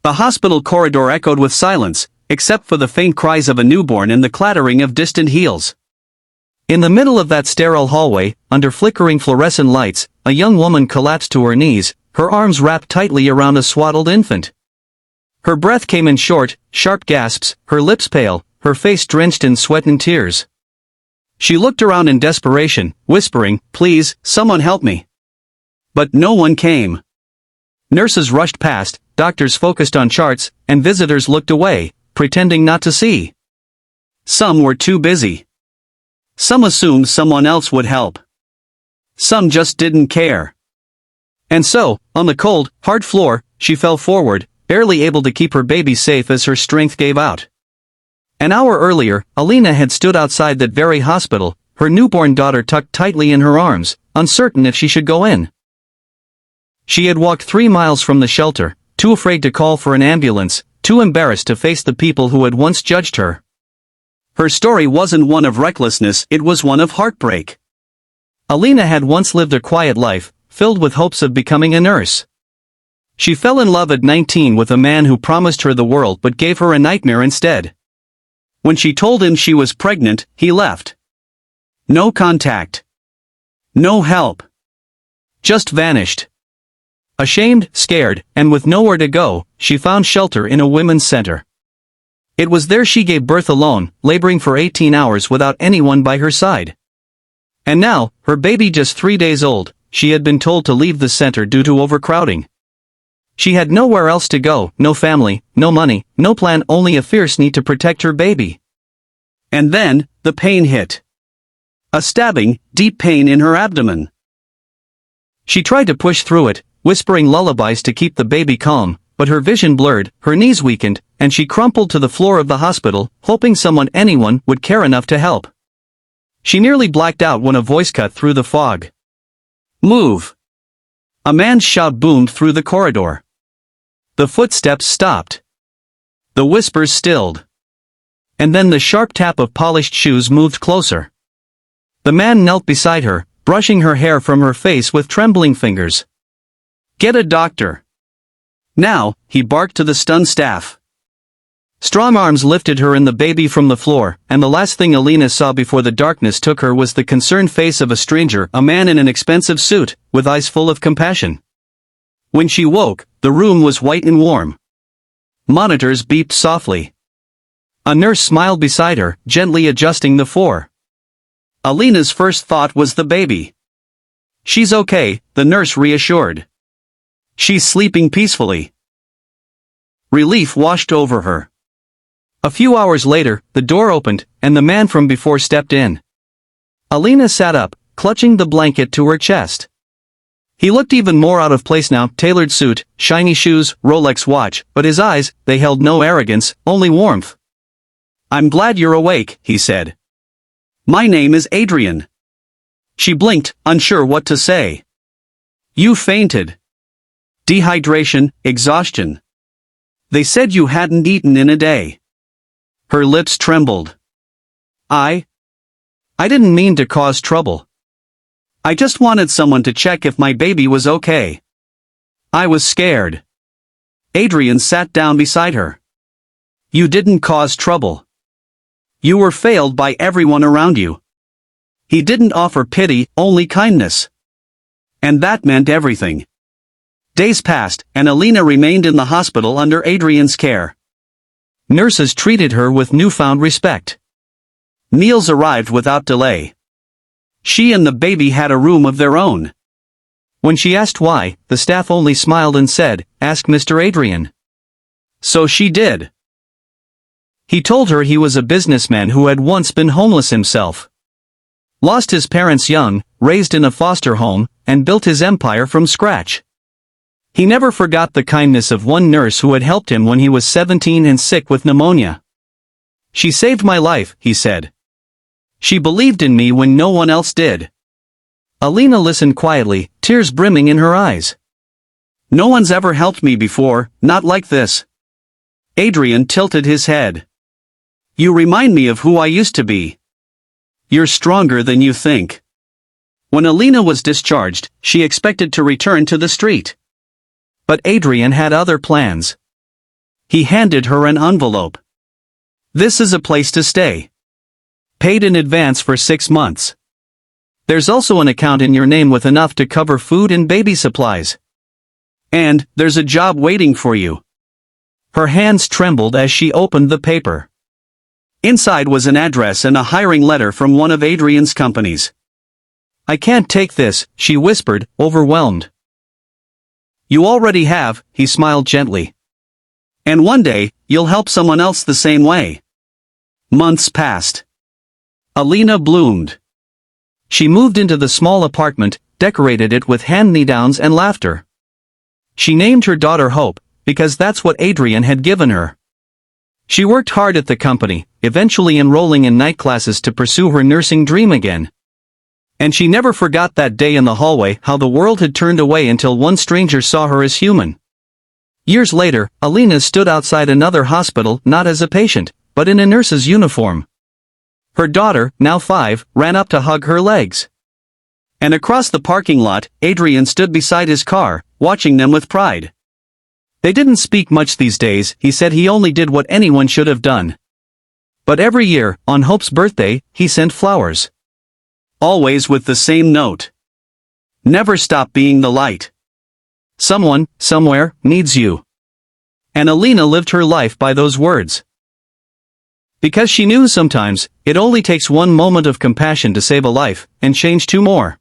The hospital corridor echoed with silence, except for the faint cries of a newborn and the clattering of distant heels. In the middle of that sterile hallway, under flickering fluorescent lights, a young woman collapsed to her knees, her arms wrapped tightly around a swaddled infant. Her breath came in short, sharp gasps, her lips pale, her face drenched in sweat and tears. She looked around in desperation, whispering, "Please, someone help me." But no one came. Nurses rushed past, doctors focused on charts, and visitors looked away, pretending not to see. Some were too busy. Some assumed someone else would help. Some just didn't care. And so, on the cold, hard floor, she fell forward, barely able to keep her baby safe as her strength gave out. An hour earlier, Alina had stood outside that very hospital, her newborn daughter tucked tightly in her arms, uncertain if she should go in. She had walked 3 miles from the shelter, too afraid to call for an ambulance, too embarrassed to face the people who had once judged her. Her story wasn't one of recklessness, it was one of heartbreak. Alina had once lived a quiet life, filled with hopes of becoming a nurse. She fell in love at 19 with a man who promised her the world but gave her a nightmare instead. When she told him she was pregnant, he left. No contact. No help. Just vanished. Ashamed, scared, and with nowhere to go, she found shelter in a women's center. It was there she gave birth alone, laboring for 18 hours without anyone by her side. And now, her baby just 3 days old, she had been told to leave the center due to overcrowding. She had nowhere else to go, no family, no money, no plan, only a fierce need to protect her baby. And then, the pain hit. A stabbing, deep pain in her abdomen. She tried to push through it, whispering lullabies to keep the baby calm, but her vision blurred, her knees weakened, and she crumpled to the floor of the hospital, hoping anyone would care enough to help. She nearly blacked out when a voice cut through the fog. "Move!" A man's shout boomed through the corridor. The footsteps stopped. The whispers stilled. And then the sharp tap of polished shoes moved closer. The man knelt beside her, brushing her hair from her face with trembling fingers. "Get a doctor." "Now," he barked to the stunned staff. Strong arms lifted her and the baby from the floor, and the last thing Alina saw before the darkness took her was the concerned face of a stranger, a man in an expensive suit, with eyes full of compassion. When she woke, the room was white and warm. Monitors beeped softly. A nurse smiled beside her, gently adjusting the four. Alina's first thought was the baby. "She's okay," the nurse reassured. "She's sleeping peacefully." Relief washed over her. A few hours later, the door opened, and the man from before stepped in. Alina sat up, clutching the blanket to her chest. He looked even more out of place now, tailored suit, shiny shoes, Rolex watch, but his eyes, they held no arrogance, only warmth. "I'm glad you're awake," he said. "My name is Adrian." She blinked, unsure what to say. "You fainted. Dehydration, exhaustion. They said you hadn't eaten in a day." Her lips trembled. I didn't mean to cause trouble. I just wanted someone to check if my baby was okay. I was scared." Adrian sat down beside her. "You didn't cause trouble. You were failed by everyone around you." He didn't offer pity, only kindness. And that meant everything. Days passed, and Alina remained in the hospital under Adrian's care. Nurses treated her with newfound respect. Meals arrived without delay. She and the baby had a room of their own. When she asked why, the staff only smiled and said, "Ask Mr. Adrian." So she did. He told her he was a businessman who had once been homeless himself. Lost his parents young, raised in a foster home, and built his empire from scratch. He never forgot the kindness of one nurse who had helped him when he was 17 and sick with pneumonia. "She saved my life," he said. "She believed in me when no one else did." Alina listened quietly, tears brimming in her eyes. "No one's ever helped me before, not like this." Adrian tilted his head. "You remind me of who I used to be. You're stronger than you think." When Alina was discharged, she expected to return to the street. But Adrian had other plans. He handed her an envelope. "This is a place to stay. Paid in advance for 6 months. There's also an account in your name with enough to cover food and baby supplies. And there's a job waiting for you." Her hands trembled as she opened the paper. Inside was an address and a hiring letter from one of Adrian's companies. "I can't take this," she whispered, overwhelmed. "You already have," he smiled gently. "And one day, you'll help someone else the same way." Months passed. Alina bloomed. She moved into the small apartment, decorated it with hand-me-downs and laughter. She named her daughter Hope, because that's what Adrian had given her. She worked hard at the company, eventually enrolling in night classes to pursue her nursing dream again. And she never forgot that day in the hallway, how the world had turned away until one stranger saw her as human. Years later, Alina stood outside another hospital, not as a patient, but in a nurse's uniform. Her daughter, now 5, ran up to hug her legs. And across the parking lot, Adrian stood beside his car, watching them with pride. They didn't speak much these days. He said he only did what anyone should have done. But every year, on Hope's birthday, he sent flowers. Always with the same note. "Never stop being the light. Someone, somewhere, needs you." And Alina lived her life by those words. Because she knew sometimes, it only takes one moment of compassion to save a life, and change 2 more.